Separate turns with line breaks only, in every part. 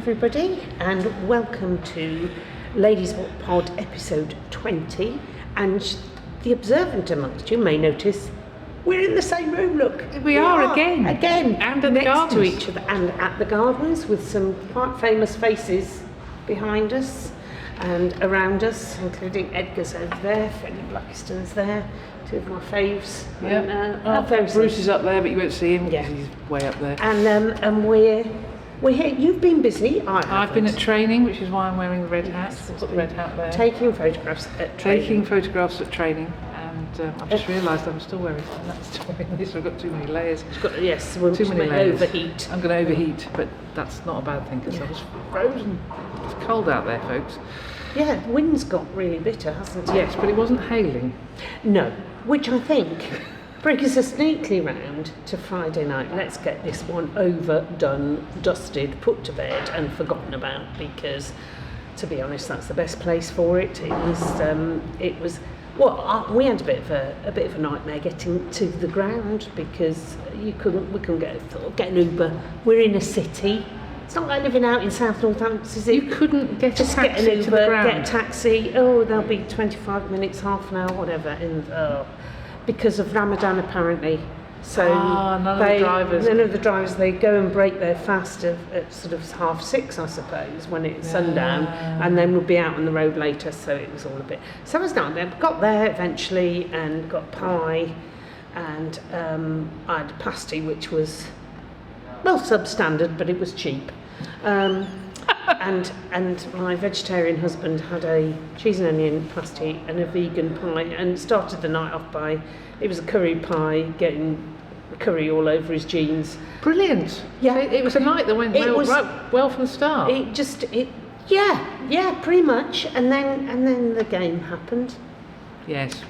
everybody, and welcome to Ladies Wot Pod episode 20. And the observant amongst you may notice we're in the same room, look.
We are again.
And
at
next
the gardens.
to each other, and at the gardens, with some quite famous faces behind us and around us, including Edgar's over there, Freddie Blackiston's there, two of my faves.
Yeah. Bruce is up there, but you won't see him because he's way up there.
And we're here. You've been busy.
I've been at training, which is why I'm wearing the red hat. I've got the red hat there.
Taking photographs at training.
I've just realised I'm still wearing this. I've got too many layers.
Too many layers. Overheat.
I'm going to overheat, but that's not a bad thing because I was frozen. It's cold out there, folks.
Yeah, the wind's got really bitter, hasn't it?
Yes, but it wasn't hailing.
No, which I think brings us neatly round to Friday night. Let's get this one over, done, dusted, put to bed and forgotten about, because to be honest, that's the best place for it. We had a bit of a nightmare getting to the ground because we couldn't get an Uber. We're in a city. It's not like living out in South Northampton, is it?
You couldn't get a taxi
get an Uber,
to the ground.
Get a taxi. Oh, there'll be 25 minutes, half an hour, whatever. Because of Ramadan, apparently. So
none of the drivers.
They go and break their fast at sort of 6:30, I suppose, when it's sundown, and then we'll be out on the road later. So it was all a bit. So I was down there, got there eventually, and got pie, and I had a pasty, which was substandard, but it was cheap. And my vegetarian husband had a cheese and onion pasty and a vegan pie, and started the night off by, it was a curry pie, getting curry all over his jeans.
Brilliant.
Yeah.
It was a night that went well from the start.
Pretty much. And then the game happened.
Yes.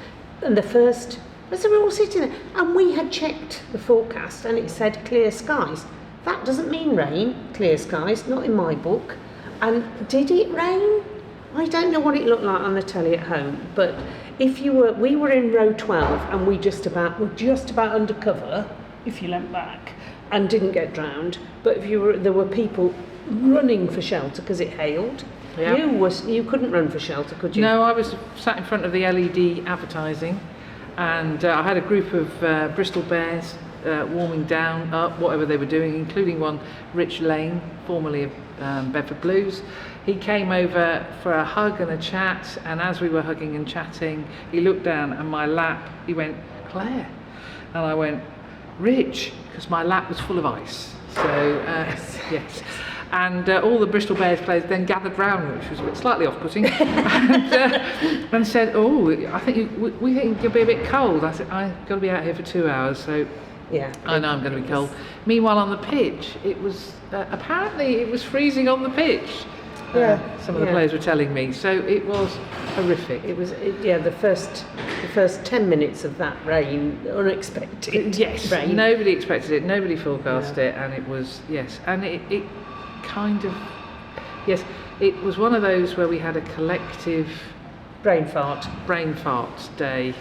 And the first, as we were all sitting there, and we had checked the forecast and it said clear skies. That doesn't mean rain, clear skies, not in my book. And did it rain? I don't know what it looked like on the telly at home, but we were in row 12 and were just about under cover, if you leant back, and didn't get drowned. But there were people running for shelter because it hailed. Yeah. You couldn't run for shelter, could you?
No, I was sat in front of the LED advertising, and I had a group of Bristol Bears warming down up, whatever they were doing, including one, Rich Lane, formerly of Bedford Blues. He came over for a hug and a chat, and as we were hugging and chatting, he looked down and my lap, he went, "Claire," and I went, "Rich," because my lap was full of ice. So yes. And all the Bristol Bears players then gathered round, which was a bit slightly off-putting, and said, "Oh, I think we think you'll be a bit cold." I said, "I've got to be out here for 2 hours, so yeah, I know I'm going to be cold." Meanwhile, on the pitch, it was apparently it was freezing on the pitch. Some of the players were telling me, so it was horrific. The first 10 minutes of that rain, unexpected. Yes, rain. Nobody expected it. Nobody forecast it, and it was and it kind of it was one of those where we had a collective
brain fart
day,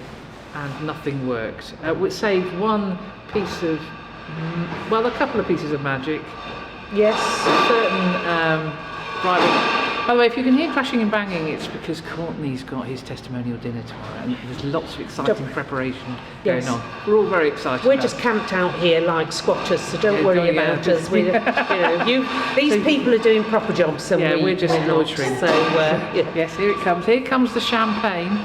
and nothing worked. Save one piece of a couple of pieces of magic.
Yes,
certain by the way, if you can hear crashing and banging, it's because Courtney's got his testimonial dinner tomorrow, and there's lots of exciting preparation going on. We're all very excited.
We're just camped out here like squatters, so don't worry about us. These people are doing proper jobs, and
we're just loitering.
So
yes, here it comes. Here comes the champagne.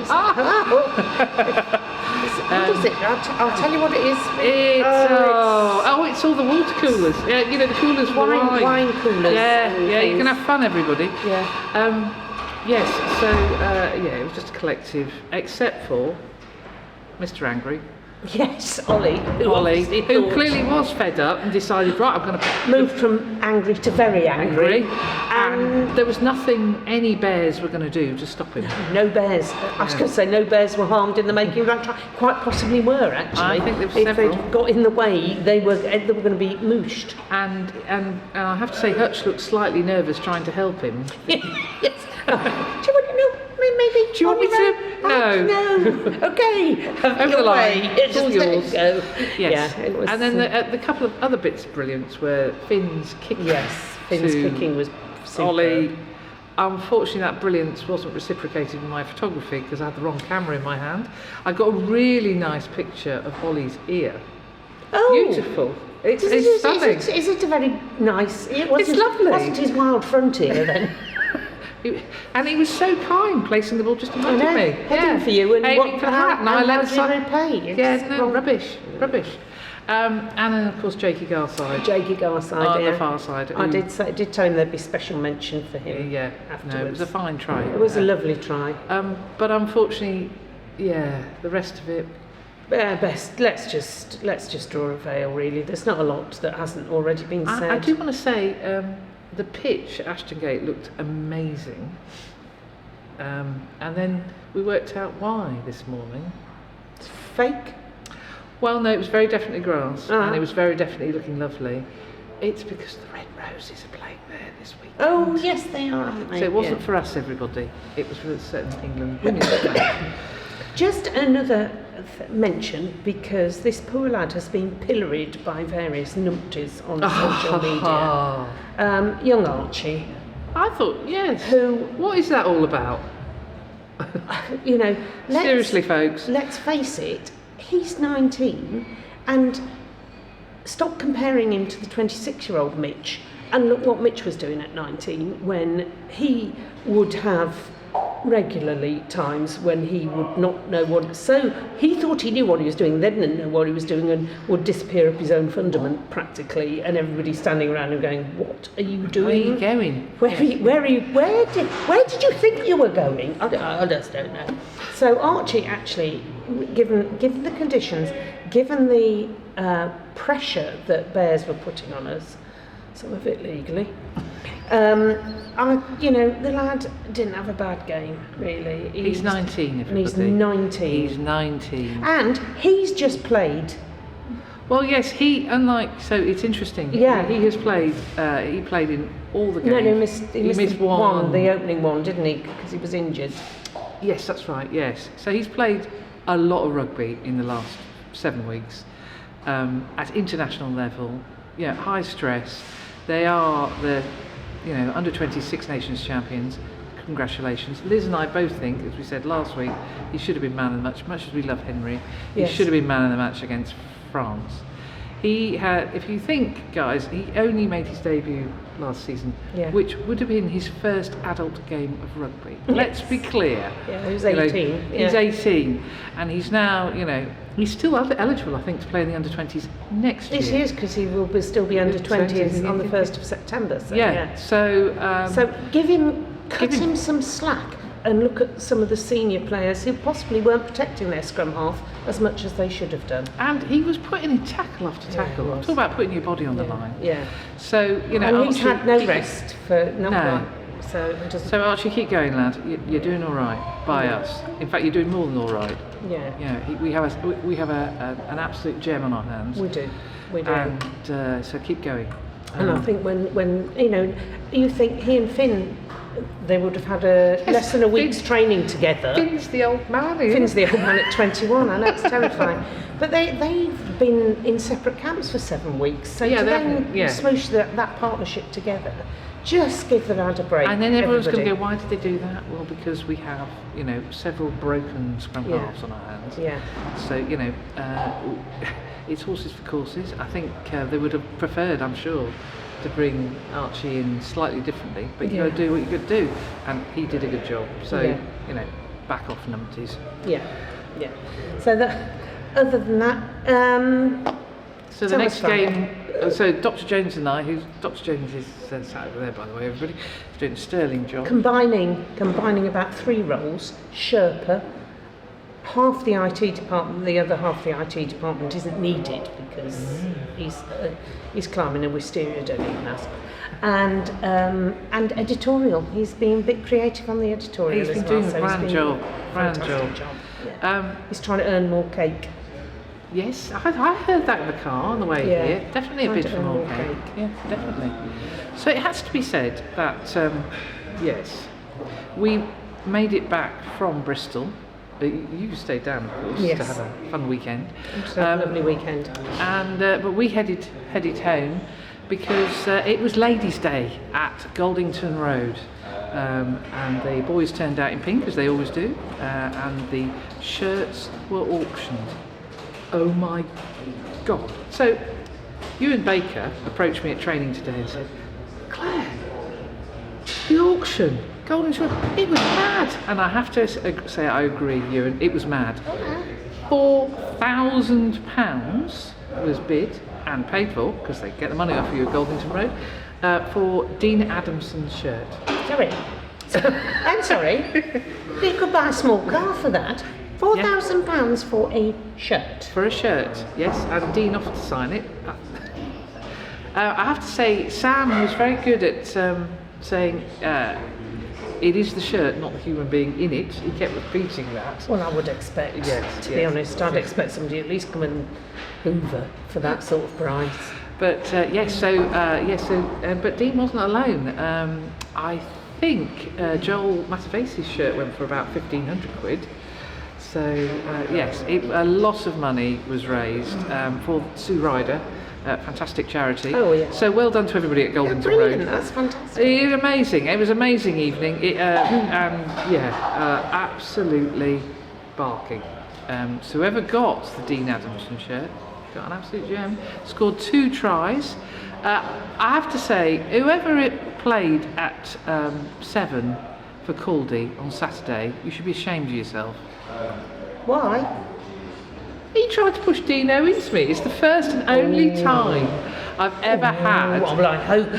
What is it? I'll tell you what it is.
It's all the water coolers. Yeah, the coolers for
wine coolers.
Yeah, you can have fun, everybody.
Yeah.
Yes. So it was just a collective, except for Mr. Angry.
Yes, Ollie,
who clearly was fed up and decided, right, I'm going to
move from angry to very angry.
And there was nothing any bears were going to do to stop him.
No bears. I was going to say no bears were harmed in the making of that trial. Quite possibly were, actually.
I think there were several.
If they'd got in the way, they were going to be mooshed.
And I have to say, Hutch looked slightly nervous trying to help him.
Yes. Do you want to know? Maybe.
Do you want me to?
No. Okay.
Over the line.
It's
all yours.
Go.
Yes.
Yeah, it was,
and then the couple of other bits of brilliance were Finn's kicking.
Yes. Finn's kicking was
Ollie. Unfortunately, that brilliance wasn't reciprocated in my photography because I had the wrong camera in my hand. I got a really nice picture of Ollie's ear.
Oh,
Beautiful. It's stunning.
Is it a very nice?
It's lovely.
It wasn't his wild frontier then.
And he was so kind, placing the ball just in front of me.
Heading for you and
aiming for the hat. And I let
how do you repay?
Yeah, no, rubbish. And then of course Jakey Garside.
Jakey Garside,
on the far side.
I did tell him there'd be special mention for him.
Yeah,
afterwards.
no, it was a fine try.
It was a lovely try.
But unfortunately, the rest of it.
Best. Let's just draw a veil. Really, there's not a lot that hasn't already been said.
I do want to say the pitch at Ashton Gate looked amazing, and then we worked out why this morning.
It's fake.
Well, no, it was very definitely grass, and it was very definitely looking lovely. It's because the Red Roses are playing there this week.
Oh, yes, they are, aren't they?
So it wasn't for us, everybody. It was for a certain England women's team.
Just another mention, because this poor lad has been pilloried by various numpties on social media. Young Archie.
I thought, yes.
Who?
What is that all about? Seriously, folks.
Let's face it. He's 19, and stop comparing him to the 26-year-old Mitch. And look what Mitch was doing at 19, when he would have regularly times when he would not know what. So he thought he knew what he was doing, then didn't know what he was doing, and would disappear up his own fundament practically. And everybody standing around and going, "What are you doing?
Where are you going?
Where did you think you were going?" I just don't know. So Archie actually, given the conditions, given the pressure that Bears were putting on us, some of it legally. The lad didn't have a bad game, really.
He's 19, everybody.
He's 19.
He's 19.
And he's just played.
Well, yes, so it's interesting.
Yeah.
He has played, he played in all the games.
No, he missed one, the opening one, didn't he? Because he was injured.
Yes, that's right, yes. So he's played a lot of rugby in the last 7 weeks at international level, high stress. They are the under 20 Six Nations champions. Congratulations. Liz and I both think, as we said last week, he should have been man of the match. Much as we love Henry, he should have been man of the match against France. He had, if you think, guys, he only made his debut last season, which would have been his first adult game of rugby. Yes. Let's be clear.
Yeah, he was 18.
He's 18, and he's now, he's still eligible, I think, to play in the under-20s next year.
Yes, he is, because he will still be under-20s on the 1st of September. So,
So
cut him some slack and look at some of the senior players who possibly weren't protecting their scrum half as much as they should have done.
And he was putting in tackle after tackle. Talk about putting your body on the line.
Yeah.
So,
and
Archie,
he's had no rest for one. So
Archie, keep going, lad. You're doing all right by us. In fact, you're doing more than all right.
Yeah.
We have an absolute gem on our hands.
We do.
And so keep going.
And I think when you think he and Finn, they would have had less than a week's training together.
Finn's the old man.
Finn's the old man at 21. I know, it's terrifying. But they've been in separate camps for 7 weeks. So to then smoosh that partnership together, just give the lad a break.
And then everyone's going to go, why did they do that? Well, because we have, several broken scrum halves on our hands.
Yeah.
So, it's horses for courses. I think they would have preferred, I'm sure, to bring Archie in slightly differently, but you got to do what you got to do, and he did a good job. So back off numpties.
Yeah. So other than that,
so the next game. So Dr. Jones and I, Dr. Jones is sat over there, by the way, everybody, is doing a sterling job.
Combining about 3 roles: Sherpa, half the IT department, the other half the IT department isn't needed because he's climbing a wisteria, don't even ask. And editorial. He's been a bit creative on the editorial.
He's been doing a grand job.
Yeah. He's trying to earn more cake.
Yes, I heard that in the car on the way here. Definitely a bid for more cake. Yeah, definitely. So it has to be said that yes, we made it back from Bristol. You stayed down, of course, to have a fun weekend.
A lovely weekend.
And but we headed home because it was Ladies' Day at Goldington Road. And the boys turned out in pink, as they always do, and the shirts were auctioned. Oh my God. So, Ewan Baker approached me at training today and said, Claire, the auction, Goldington Road, it was mad. And I have to say I agree, Ewan, it was mad. £4,000 was bid and paid for, because they get the money off you at Goldington Road, for Dean Adamson's shirt.
Sorry. I'm sorry. You could buy a small car for that. £4,000 for a shirt.
For a shirt, yes, and Dean offered to sign it. I have to say, Sam was very good at saying it is the shirt, not the human being in it. He kept repeating that.
Well, I would expect, to be honest, I'd expect somebody at least come and hoover for that sort of price.
But but Dean wasn't alone. I think Joel Matavesi's shirt went for about £1,500. So a lot of money was raised for Sue Ryder, fantastic charity.
Oh yeah.
So well done to everybody at Goldington
brilliant,
Road.
That's fantastic.
It was amazing. It was an amazing evening. Absolutely barking. So whoever got the Dean Adamson shirt got an absolute gem. Scored 2 tries. I have to say, whoever it played at 7 for Caldy on Saturday, you should be ashamed of yourself.
Why?
He tried to push Dino into me. It's the first and only time I've ever had.
Well, I hope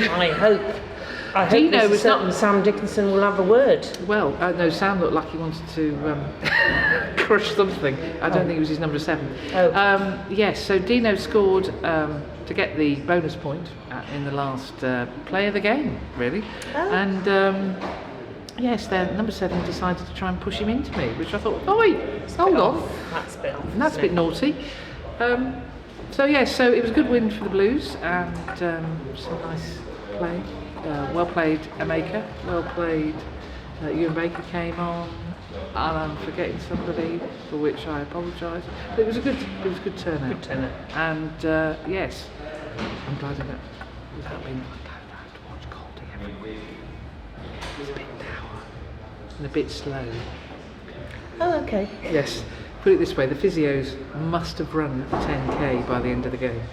Dino
Mr.
was
Certain Sam Dickinson will have a word.
Well, no, Sam looked like he wanted to crush something. I don't think it was his number 7. Yes, so Dino scored to get the bonus point in the last play of the game, really. And yes, then number 7 decided to try and push him into me, which I thought, oi, hold on.
That's a bit off.
That's a bit naughty. So it was a good win for the Blues, and some nice play. Well played, Emeka. Well played. Ewan Baker came on, and I'm forgetting somebody, for which I apologise. But it was a good turnout.
Good turnout.
And yes, I'm glad of it. Without being, I don't have to watch Caldy every week. It's a bit dour and a bit slow.
Oh, okay.
Yes. Put it this way: the physios must have run 10k by the end of the game.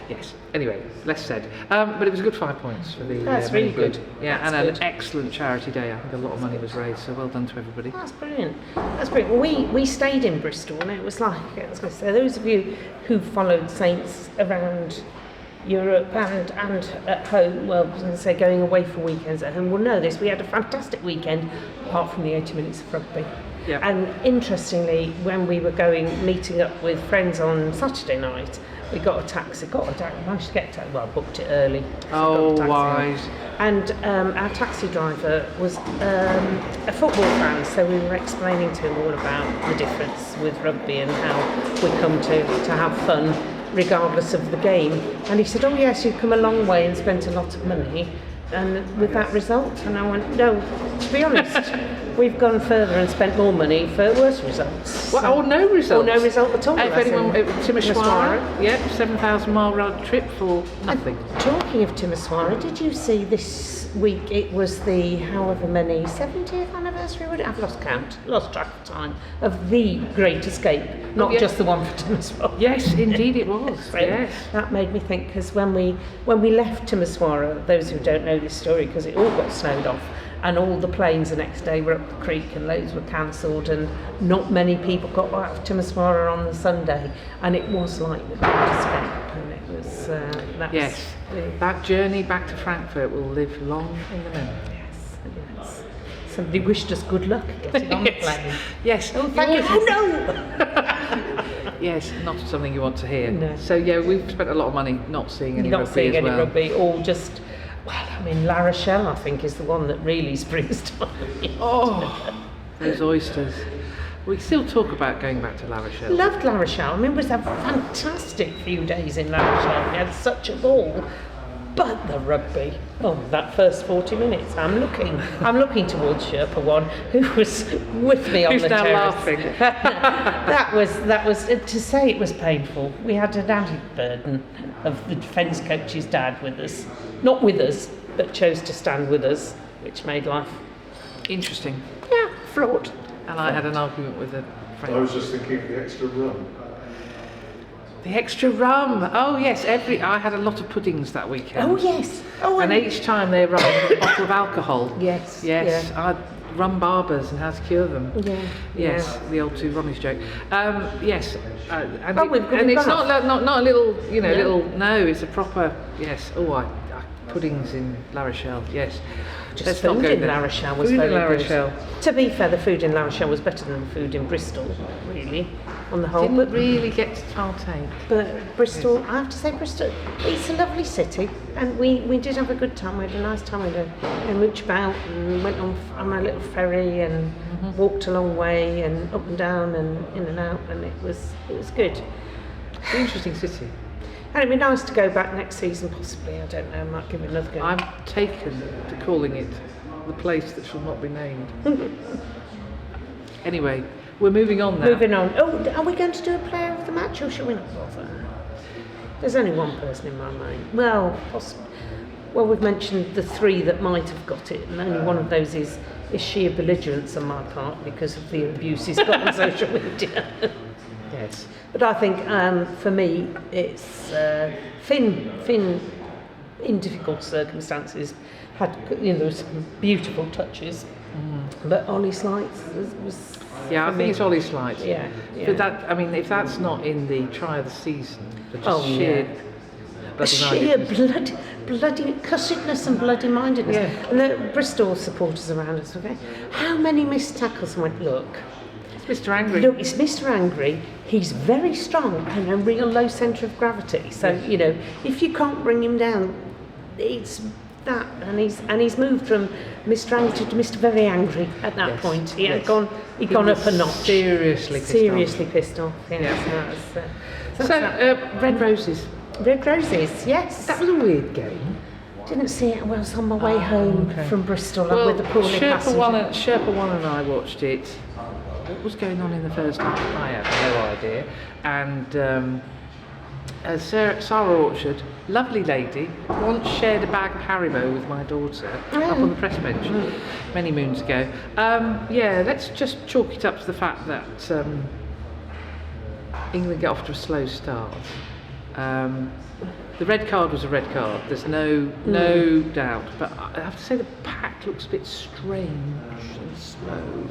Yes. Anyway, less said. But it was a good 5 points for the.
That's really good.
Yeah,
That's
and
good.
an excellent charity day. I think a lot of money was raised, so well done to everybody.
That's brilliant. That's brilliant. Well, we stayed in Bristol, and it was like, I was going to say, those of you who followed Saints around Europe and at home, well, I was going to say going away for weekends at home, will know this. We had a fantastic weekend, apart from the 80 minutes of rugby.
Yeah.
And interestingly, when we were meeting up with friends on Saturday night, we got a taxi, managed to get a taxi, well, booked it early.
Oh, wise.
And our taxi driver was a football fan, so we were explaining to him all about the difference with rugby and how we come to have fun regardless of the game. And he said, oh yes, you've come a long way and spent a lot of money, and with that result. And I went, no, to be honest, we've gone further and spent more money for worse results.
Well, or no result.
Or no result at all.
If anyone, Timashwara, 7,000 mile round trip for nothing.
And talking of Timashwara, did you see this week it was the however many 70th anniversary? I've lost count, lost track of time, of the Great Escape, not just the one for Timashwara.
Yes, indeed it was.
So
yes.
That made me think, because when we left Timashwara, those who don't know this story, because it all got snowed off, and all the planes the next day were up the creek and loads were cancelled, and not many people got out of Timashwara on the Sunday, and it was like the Great Escape, and it was
that journey back to Frankfurt will live long in the memory.
Yes. Somebody wished us good luck getting on the plane.
Yes.
Oh, thank you. Oh no.
Yes, not something you want to hear.
No.
So we've spent a lot of money not seeing any rugby as well.
Not seeing any rugby, or just. Well, I mean, La Rochelle, I think, is the one that really springs to mind.
Oh, those oysters. We still talk about going back to La Rochelle.
Loved La Rochelle. I mean, it was a fantastic few days in La Rochelle. We had such a ball. But the rugby, that first 40 minutes, I'm looking towards Sherpa One, who was with me on
Who's
the
now
terrace.
laughing?
that was to say it was painful. We had an added burden of the defence coach's dad with us, not with us, but chose to stand with us, which made life
Interesting.
fraught.
And I had an argument with a friend.
I was just thinking of the extra rum.
The extra rum. Oh yes, I had a lot of puddings that weekend.
Oh yes.
And each time they arrived with a bottle of alcohol.
Yes.
Yes.
Yeah.
I had rum barbers and how to cure them.
Yeah.
Yes, the old two rummies joke. Yes. And,
we've
and it's
gone
not a little, little. No, it's a proper. Yes. Puddings in La Rochelle. Yes.
Just food in La Rochelle was
food
very
in La
good.
Rochelle.
To be fair, the food in La Rochelle was better than the food in Bristol, really, on the whole.
Didn't really get to partake.
But Bristol, I have to say Bristol, it's a lovely city, and we did have a good time. We had a nice time. We mooch about and went on a little ferry and walked a long way and up and down and in and out, and it was good.
It's an interesting city.
And it'd be nice to go back next season, possibly. I don't know. I might give it another go.
I've taken to calling it the place that shall not be named. Anyway, we're moving on now.
Moving on. Oh, are we going to do a player of the match, or shall we not bother? There's only one person in my mind. Well, possibly. Well, we've mentioned the three that might have got it, and only one of those is sheer belligerence on my part because of the abuse he's got on social media.
Yes.
But I think for me, it's Finn. In difficult circumstances, had some beautiful touches. But Ollie Slights was.
Yeah, I think it's Ollie Slights.
Yeah.
But if that's not in the try of the season, but just
sheer bloody cussedness and bloody mindedness.
Yeah.
And the Bristol supporters around us were going, how many missed tackles? And went, look,
it's Mr. Angry.
Look, it's Mr. Angry. He's very strong and a real low centre of gravity. So if you can't bring him down, it's that. And he's moved from Mr. Angry to Mr. Very Angry at that point. He had gone up a notch.
Seriously
pissed off. Yes.
Red Roses.
Red Roses, yes.
That was a weird game.
Didn't see it. Well, I was on my way home from Bristol with the poorly passenger.
Sherpa One and I watched it. What was going on in the first half? I have no idea. And Sarah Orchard, lovely lady, once shared a bag of Haribo with my daughter up on the press bench many moons ago. Let's just chalk it up to the fact that England get off to a slow start. The red card was a red card, there's no doubt, but I have to say the pack looks a bit strange and slow.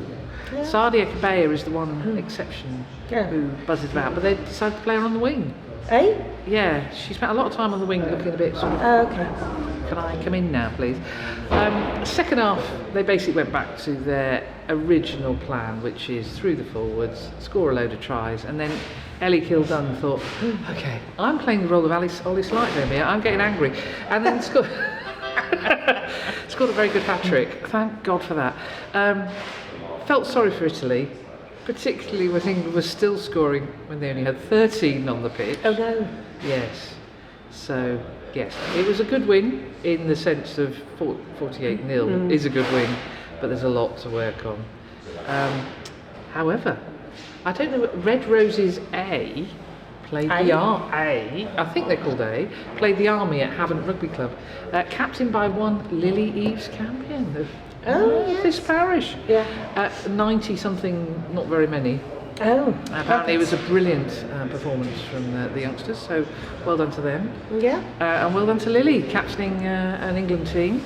Yeah. Sadia Kabaya is the one exception who buzzes about, but they decided to play her on the wing.
Eh?
Yeah, she spent a lot of time on the wing looking a bit sort of,
okay.
Can I come in now, please? Second half, they basically went back to their original plan, which is through the forwards, score a load of tries, and then Ellie Kildunn thought, okay, I'm playing the role of Ollie Slight here, I'm getting angry, and then scored a very good hat-trick. Thank God for that. Felt sorry for Italy, particularly when England was still scoring when they only had 13 on the pitch.
Oh no.
Yes. So, yes, it was a good win in the sense of 48-0 is a good win, but there's a lot to work on. However, I don't know, Red Roses A played I think they're called A, played the Army at Havant Rugby Club, captained by one Lily Eves Campion of this parish.
Yeah.
90-something, not very many. Apparently it was a brilliant performance from the youngsters, so well done to them.
Yeah.
And well done to Lily, captaining an England team.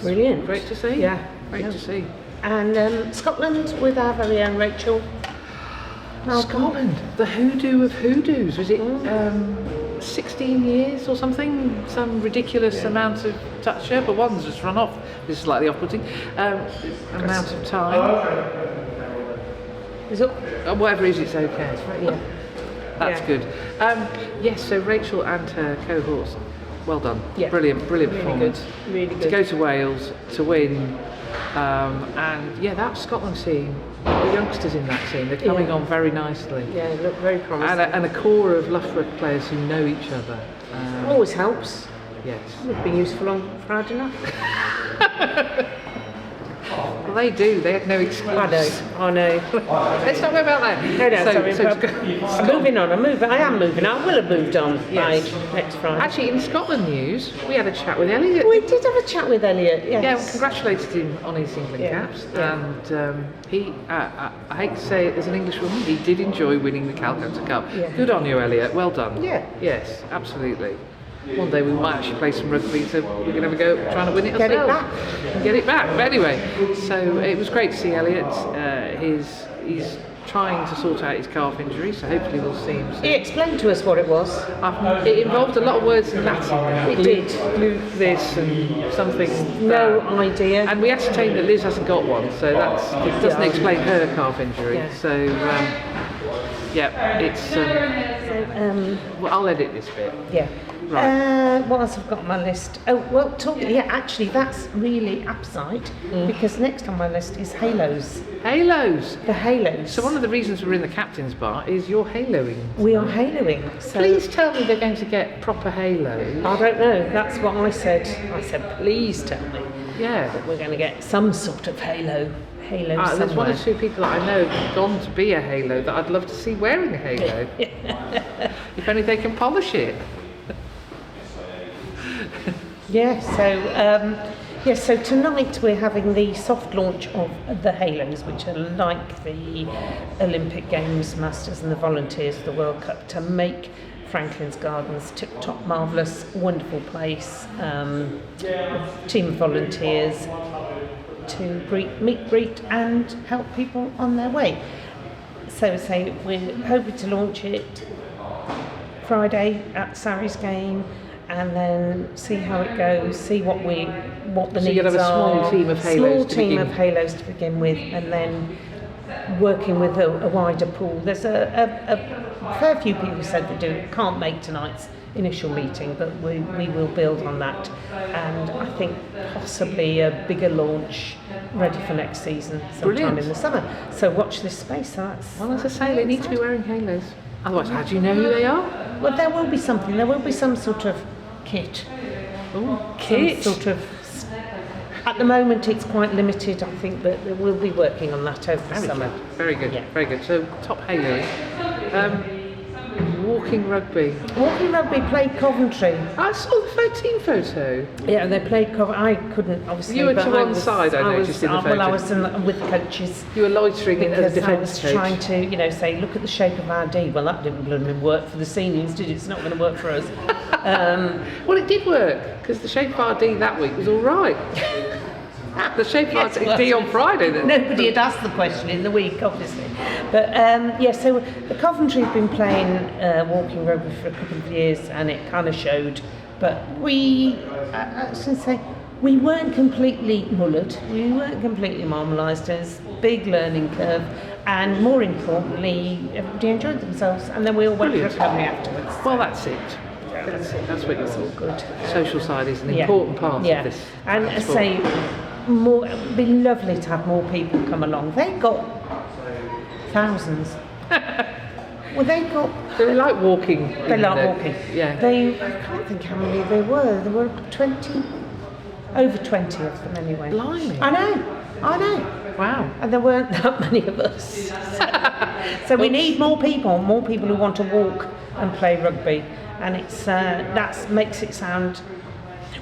Brilliant.
Great to see.
Yeah.
Great to see.
And Scotland with our very own Rachel Malcolm.
Scotland, the hoodoo of hoodoos. Was it 16 years or something? Some ridiculous amount of touch. But one's just run off. This is slightly off-putting. Amount of time.
Is it?
Whatever it is, it's okay.
Yeah.
That's good. Yes, so Rachel and her cohorts, well done.
Yeah.
Brilliant performance.
Really good.
To go to Wales, to win. And that Scotland team, the youngsters in that team, they're coming on very nicely.
Yeah, look very promising.
And a core of Loughborough players who know each other.
Always helps.
Yes.
Would be useful on Friday night.
Well, they do. They had no excuse.
I know.
Let's not go about that.
No, sorry.
So
I'm moving on. I am moving on. I will have moved on
Yes.
by next Friday.
actually, in Scotland news, we had a chat with Elliot.
We did have a chat with Elliot, yes.
Yeah, we congratulated him on his England
Yeah,
caps,
yeah.
and he, I hate to say it as an Englishwoman, he did enjoy winning the Calcutta Cup.
Yeah.
Good on you, Elliot, well done.
Yeah.
Yes, absolutely. One day we might actually play some rugby, so we're going to have a go trying to win it
Get it
ourselves.
back.
Get it back. But anyway, so it was great to see Elliot. He's trying to sort out his calf injury, so hopefully we'll see him soon.
He explained to us what it was.
It involved a lot of words in Latin.
It did.
Glute this and something.
No
that.
idea.
And we ascertained that Liz hasn't got one, so it doesn't
Yeah.
explain her calf injury.
Yeah.
So, it's. Well, I'll edit this bit.
Yeah.
Right.
What else have got on my list? Oh, well, actually, that's really apposite because next on my list is halos.
Halos.
The halos.
So one of the reasons we're in the captain's bar is you're haloing.
We are haloing. So
Please tell me they're going to get proper halos.
I don't know. That's what I said. I said, please tell me
Yeah.
that we're going to get some sort of halo. Halo
There's one or
somewhere.
two people that I know have gone to be a halo that I'd love to see wearing a halo. If only they can polish it.
Yeah, so tonight we're having the soft launch of the halos, which are like the Olympic Games, Masters and the Volunteers of the World Cup, to make Franklin's Gardens tip-top, marvellous, wonderful place, with team of volunteers to meet, greet and help people on their way. So we're hoping to launch it Friday at Sarri's game, and then see how it goes, see what the
So
needs
you'll have a small
are.
team of halos
Small
to
team
begin.
of halos to begin with, and then working with a wider pool. There's a fair few people who said they can't make tonight's initial meeting, but we will build on that, and I think possibly a bigger launch ready for next season, sometime
Brilliant.
in the summer. So watch this space. So that's
Well, as I say, they need to be wearing halos. Otherwise, how do you know who they are?
well, there will be something. There will be some sort of kit.
Oh,
Some
kit.
sort of. At the moment, it's quite limited. I think, but we'll be working on that over the summer.
Very good.
Yeah.
Very good. So, top halo. Walking rugby.
Walking Rugby played Coventry.
I saw the 13 photo.
Yeah, they played Coventry. I couldn't obviously.
You were
but
to
I
one
was,
side, I noticed in the
Well, I
photo.
was with coaches.
You were loitering in as a
Because I
defence
was
coach.
trying to, say, look at the shape of our D. Well, that didn't blooming work for the seniors, did it? It's not going to work for us.
Well, it did work, because the shape of our D that week was all right. The shape of our D on Friday.
Nobody had asked the question in the week, obviously. But so the Coventry have been playing walking rugby for a couple of years, and it kind of showed. But I was going to say, we weren't completely mullered, we weren't completely marmalised. There's a big learning curve, and more importantly, everybody enjoyed themselves, and then we all went for a
Brilliant.
recovery afterwards.
Well, that's it. That's it. That's what
It's all
you're
good.
Social side is an
Yeah.
important part
Yeah.
of this.
And I
sport.
say, it'd be lovely to have more people come along. They got thousands. Well, they got.
They like walking.
They
in
like
the-
walking.
Yeah.
I can't think how many there were. There were 20, over 20 of them anyway.
Blimey.
I know.
Wow.
And there weren't that many of us. So we need more people who want to walk and play rugby. And it's that makes it sound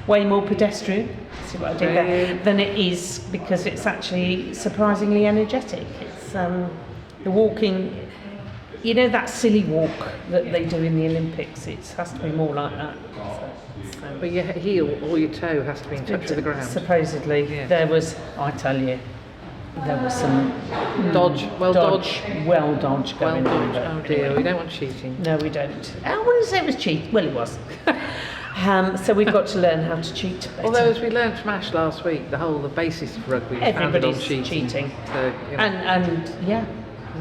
way more pedestrian, see what I did there, than it is, because it's actually surprisingly energetic. It's the walking, that silly walk that they do in the Olympics, it has to be more like that.
But your heel or your toe has to be in touch with the ground.
Supposedly,
Yeah.
there was, I tell you, there was some
Dodge. Well dodge.
well dodge
Well
going on.
dodge. Oh dear. We don't want cheating.
No, we don't. I wouldn't say it was cheat. Well, it was. So we've got to learn how to cheat better.
Although, as we learned from Ash last week, the basis of rugby is founded on
Everybody's
cheating.
cheating.
So,
And yeah,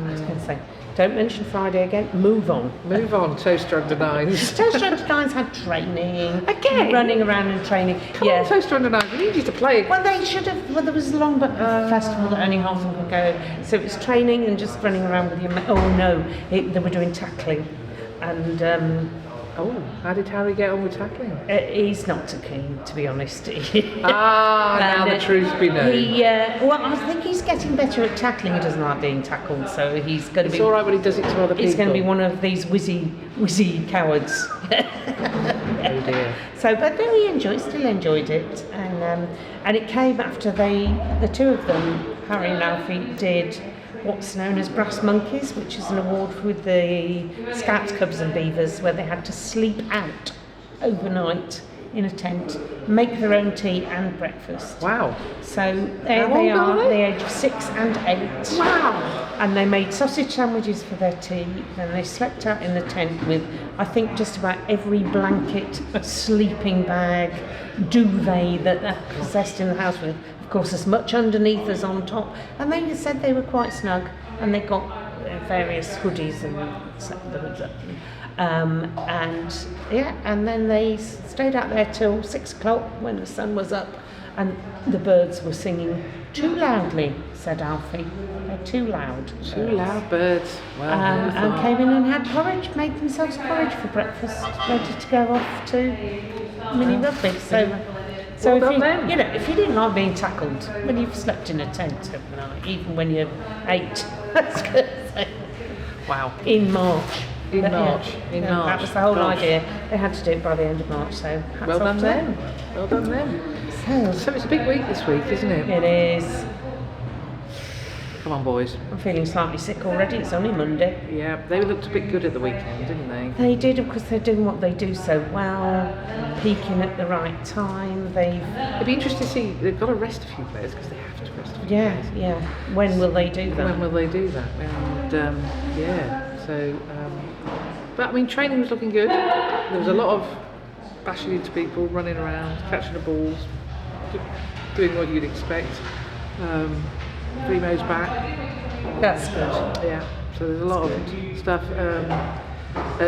I was going to say, don't mention Friday again. Move on.
move on. Toaster under nines.
Toaster Under Nines had training.
Again?
Running around and training.
Come on, Toaster under nines. We need you to play.
Well, they should have. Well, there was a long festival that only half of them could go. So it was training and just running around with your. Oh no, they were doing tackling, and
Oh, how did Harry get on with tackling?
He's not too keen, to be honest.
Now the truth be known.
Well, I think he's getting better at tackling. He doesn't like being tackled, so he's going to
It's
be.
all right when he does it to other people.
He's going to be one of these whizzy cowards.
Oh dear.
So, but no, he still enjoyed it, and it came after the two of them, Harry and Alfie, did what's known as Brass Monkeys, which is an award with the Scouts, Cubs and Beavers, where they had to sleep out overnight in a tent, make their own tea and breakfast.
Wow.
So there
How
they
old are
are,
they?
the age of 6 and 8.
Wow.
And they made sausage sandwiches for their tea, then they slept out in the tent with, I think, just about every blanket, sleeping bag, duvet that they're possessed in the house with. Of course, as much underneath as on top. And they said they were quite snug, and they got various hoodies and slept the hoods up. And then they stayed out there till 6 o'clock when the sun was up, and the birds were singing too loudly, said Alfie. They're too loud.
Two loud birds. Well,
And came in and had porridge, made themselves porridge for breakfast, ready to go off to mini rugby. So
Well
if
done
you,
then.
if you didn't like being tackled when you've slept in a tent overnight, even when you're 8, that's good.
wow.
In March.
In
But
March.
That was the whole
Gosh.
idea. They had to do it by the end of March, so hats
Well
off
done
to
them. Well done them.
So,
So it's a big week this week, isn't it?
it is.
Come on, boys.
I'm feeling slightly sick already. It's only Monday.
Yeah, they looked a bit good at the weekend, didn't they?
They did, of course. They're doing what they do so well, peaking at the right time.
It'd be interesting to see. They've got to rest a few players because they have to rest a few players.
Yeah. When will they do that?
When will they do that? And but I mean, training was looking good. There was a lot of bashing into people, running around, catching the balls, doing what you'd expect. Primo's back.
That's good.
Yeah, so there's a lot of stuff.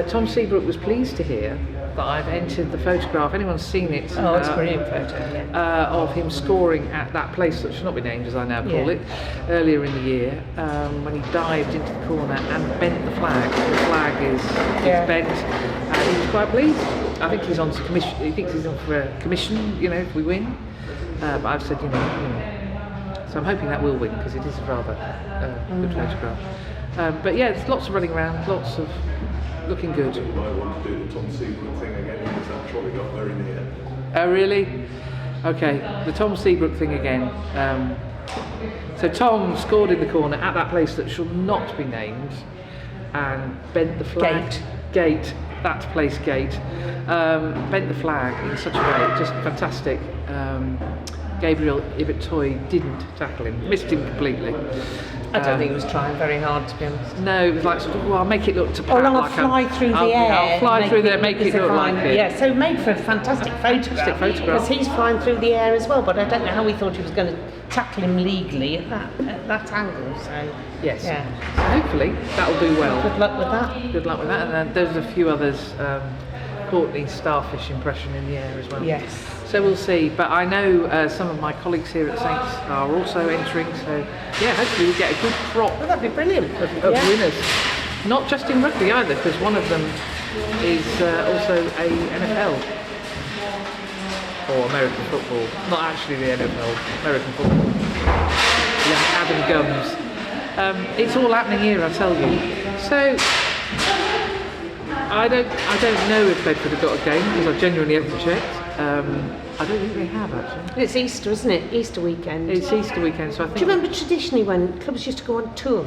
Tom Seabrook was pleased to hear that I've entered the photograph. Anyone's seen it?
Oh, it's a brilliant photo. Yeah.
Of him scoring at that place that should not be named, as I now call
Yeah.
it, earlier in the year, when he dived into the corner and bent the flag. The flag is bent, and he was quite pleased. I think he's on to commission. He thinks he's on for a commission, if we win. But I've said, so I'm hoping that will win because it is a rather good photograph. But yeah, there's lots of running around, lots of looking good.
You might want to do the Tom Seabrook thing again because that trolley got very near.
Oh really? Okay, the Tom Seabrook thing again. So Tom scored in the corner at that place that shall not be named and bent the flag. Gate. That place gate. Bent the flag in such a way, just fantastic. Gabriel Ibitoy didn't tackle him, missed him completely.
I don't think he was trying very hard, to be honest.
No, it was like, I'll make it look to Pat
I'll
like
fly through the air.
I'll fly through there, make it look like it.
Yeah, so made for a fantastic photograph. Because he's flying through the air as well, but I don't know how he thought he was going to tackle him legally at that angle. So
Yes.
Yeah.
So hopefully that'll do well.
Good luck with that.
Good luck with that. And then there's a few others. Courtney's starfish impression in the air as well.
Yes.
So we'll see. But I know some of my colleagues here at Saints are also entering. So yeah, hopefully we get a good crop
Well, that'd be brilliant.
of winners. Not just in rugby either, because one of them is also a NFL or American football. Not actually the NFL, American football. Young Adam Gums. It's all happening here, I tell you. So I don't know if Bedford have got a game because I genuinely haven't checked. I don't think they have actually.
It's Easter, isn't it? Easter weekend.
It's Easter weekend, so I think.
Do you remember traditionally when clubs used to go on tour,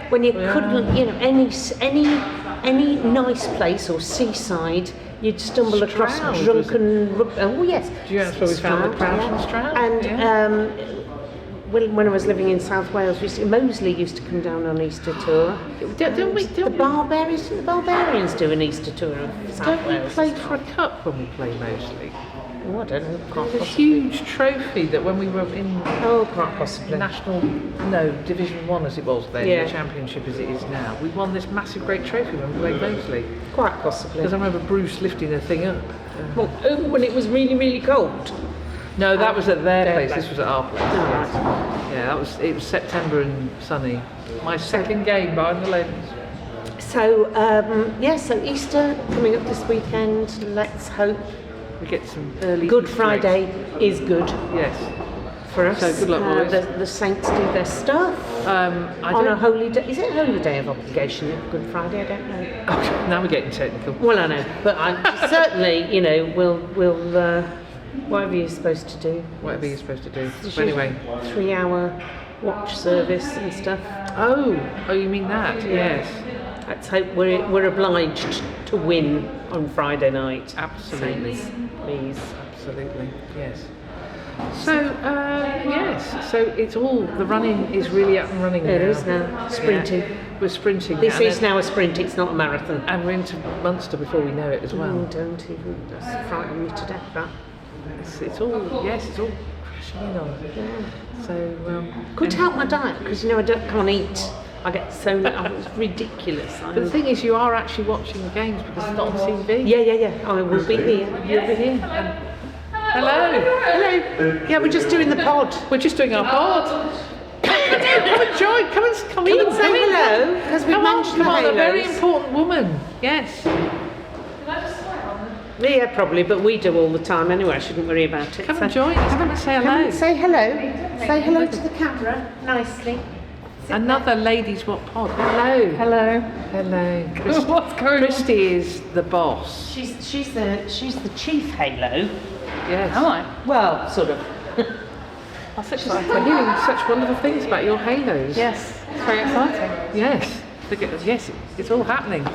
when you couldn't, any nice place or seaside, you'd stumble across
Stroud,
drunken. Oh yes.
Do you know that's where we found the crowd from Stroud?
And when I was living in South Wales, Moseley used to come down on Easter tour. The Barbarians do an Easter tour of South
Don't we
Wales.
play for a cup when we play Moseley?
Oh, I don't know. Can't
There's a
possibly.
huge trophy that when we were in
Oh, quite possibly.
Division 1 as it was then,
Yeah.
the Championship as it is now, we won this massive great trophy when we played Moseley.
Quite possibly.
Because I remember Bruce lifting the thing up.
Well, when it was really, really cold.
No, that was at their place,
place.
this was at our place.
right.
Yeah, it was September and sunny. My second game behind the lens.
So so Easter coming up this weekend. Let's hope
We get some early
Good
Easter
Friday
eggs.
is good
Yes.
for us.
So good luck, boys.
The saints do their stuff
I
on a
don't.
holy day. Is it a holy day of obligation? Good Friday? I don't know.
Oh, now we're getting technical.
Well, I know, but I certainly, we'll whatever you're supposed to do.
Whatever you're supposed to do.
It's
But anyway.
3-hour watch service and stuff.
Oh, you mean that? Yes.
Let's hope we're obliged to win on Friday night.
Absolutely.
Saints, please.
Absolutely. Yes. So yes. So it's all the running is really up and running.
It
now.
is now sprinting.
Yeah. We're sprinting.
This
now,
is now a sprint. It's not a marathon.
and we're into Munster before we know it as well.
Oh, don't even. That's frightening me to death. That.
It's all crashing in on.
Yeah.
So
Could help my diet because I can't eat. I get so. It's ridiculous.
But the thing is, you are actually watching the games because it's not on TV.
Yeah. I will be here.
You'll be here. Hello.
Hello. Yeah, we're just doing the pod.
We're just doing our pod. Come and join. Come and
Come and say hello because we've mentioned the
Come on, a very
halos.
important woman. Yes.
Yeah, probably, but we do all the time anyway. I shouldn't worry about it.
Come and join us. Come and say
Come
hello.
and say hello. Say hello to the camera nicely.
Another Ladies Wot Pod. Hello.
Hello.
Hello.
What's going on?
Christy is the boss.
She's the chief halo.
Yes.
Am I?
Well, sort of.
That's such
We're
exciting.
hearing such wonderful things about your halos.
Yes, it's very exciting.
Yes. Yes, it's all happening.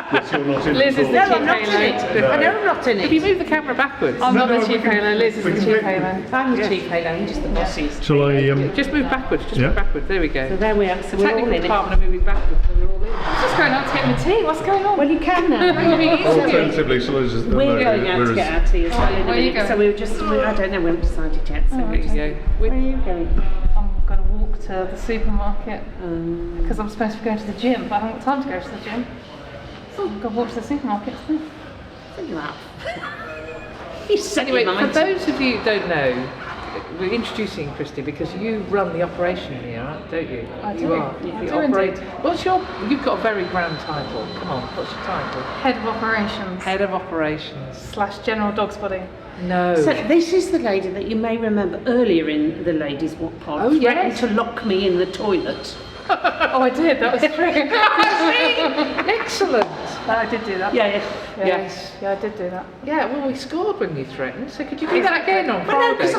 Yes, you're not in
Liz
the
is the
No,
chief
I'm not in
halo.
it. I know I'm not in
If you
it.
move the camera backwards,
I'm not
No,
the
we
chief
can-
halo, Liz is
we
the
can
chief
take-
halo.
I'm the
Yes.
chief halo. I'm just the bossies.
Shall I?
just move backwards. Just
Yeah.
move backwards. There we
So
go.
there we are. So we're all
Technical
in it.
department are moving backwards, and we're all in.
I'm just going out to get my tea. What's going on?
Well, you can now.
Alternatively, shall I just?
We're going out to get our tea as well in a
Where are you
minute. So
going?
we were just. I don't know. We haven't decided yet. So
Oh,
we're just,
There you go.
where are you going?
I'm going to walk to the supermarket
Um,
because I'm supposed to be going to the gym, but I haven't got time to go to the gym. So I'm going to walk to the supermarket.
think about. You set
Anyway,
your
for
mind.
those of you who don't know, we're introducing Christy because you run the operation here, don't you?
I
You
do.
are.
I
The
do
operator.
indeed.
You've got a very grand title. Come on, what's your title?
Head of operations
Head of operations.
/ general dog's body.
No.
So this is the lady that you may remember earlier in the Ladies Wot Pod.
Oh,
threatened
yes.
to lock me in the toilet.
Oh, I did. That was true.
Excellent.
I did do that.
Yeah.
Yes.
Yeah, I did do that.
Yeah, well, we scored when you threatened, so could you do that again on
But no,
Friday?
because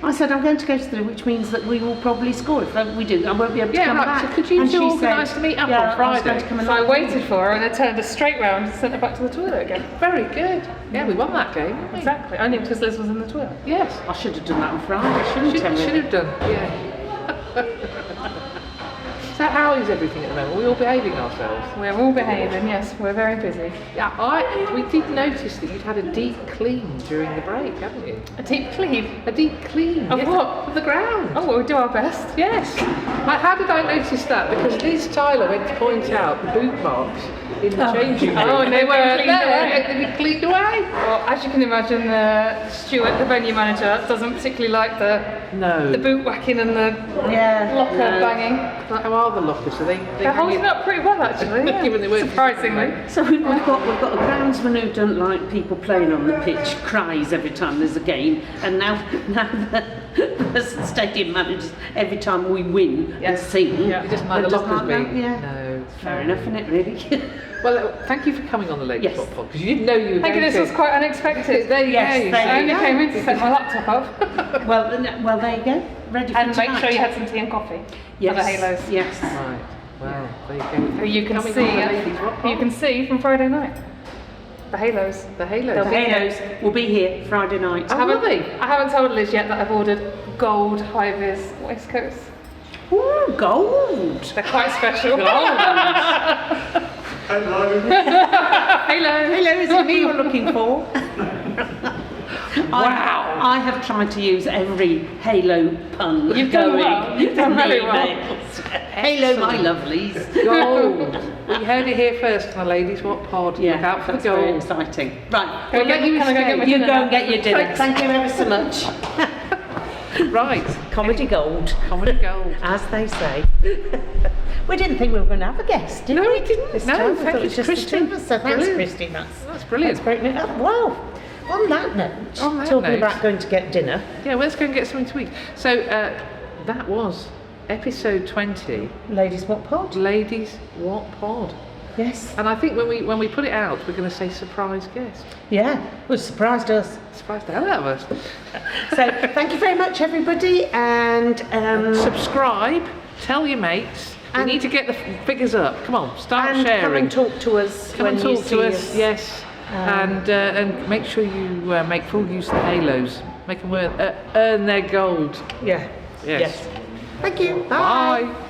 I said I'm going to go to the, which means that we will probably score. If we do, I won't be able to
Yeah,
come
right,
back.
so could you
And
two
she
organise
said,
to meet up
yeah,
on
I was going
Friday?
to come and
So I
lock
waited for her and I turned her straight round and sent her back to the toilet again.
Very good. Yeah, we won that game, didn't we?
Exactly. Only because Liz was in the toilet.
Yes.
I should have done that on Friday, shouldn't I?
Should have done, yeah. So how is everything at the moment? Are we all behaving ourselves?
We're all behaving, yes, we're very busy.
Yeah, we did notice that you'd had a deep clean during the break, haven't you?
A deep cleave.
A deep clean.
Of
yes,
what?
Of the ground.
Oh, well, we do our best.
Yes. How did I notice that? Because Liz Tyler went to point out the boot marks in the changing room.
Oh, and they were
there.
cleaned away.
They'd been cleaned away.
Well, as you can imagine, Stuart, the venue manager, doesn't particularly like the boot whacking and the locker banging.
But how are the lockers? Are they
They're holding up pretty well, actually. Yeah.
Given they weren't
Surprisingly.
So we've got a groundsman who doesn't like people playing on the pitch, cries every time there's a game, and now the stadium managers every time we win and sing.
Yeah.
He doesn't like the
doesn't
lockers
like
being.
that, yeah.
No.
Fair enough, isn't it, really?
Well, thank you for coming on the Ladies
Yes.
Wot Pod because you didn't know you were
Thank you,
going
this
to.
was quite unexpected.
There you
Yes,
go.
there
I
you
only
go.
came in to set my laptop up
well, there you go. Ready for
and make
tonight.
sure you had some tea and coffee
Yes.
for the halos.
Yes.
Right. Well, there you go.
Who you can
Coming
see,
on the Ladies Wot
who you
Pod.
can see from Friday night. The halos.
The halos.
They'll
The
be
halos will be here Friday night.
Oh, will they?
I haven't told Liz yet that I've ordered gold high-vis waistcoats.
Ooh, gold!
They're quite special.
Hello.
Hello.
Hello, is it me you're looking for? Wow! I have tried to use every Halo pun.
You've done
going
well. You've done
in the
very well.
emails. Halo, my lovelies.
Gold. We heard it here first on the Ladies Wot Pod. Look out for the
that's very
gold.
exciting. Right,
Can I go and get my
you
dinner?
go and get your dinner. Thank you ever so much.
Right.
Comedy gold.
Comedy gold.
As they say. We didn't think we were going to have a guest, did we?
No, we didn't.
This
No,
time.
thank
It
you
was
to
just the
Christy.
two of us, so thanks,
Brilliant.
Christy.
That's brilliant.
That's breaking it up. Wow. On that note, talking
note.
about going to get dinner.
Yeah, well, let's go and get something to eat. So that was episode 20.
Ladies Wot Pod.
Ladies Wot Pod.
Yes.
And I think when we put it out, we're going to say surprise guest.
Yeah. Well, surprised us.
Surprise the hell out of us.
So thank you very much, everybody, and
subscribe. Tell your mates. We need to get the figures up. Come on, start
and
sharing.
come and talk to us.
Come
when
and
you
talk
see
to us. Yes. And make sure you make full use of the halos. Make them earn their gold.
Yeah.
Yes.
Thank you. Bye.
Bye.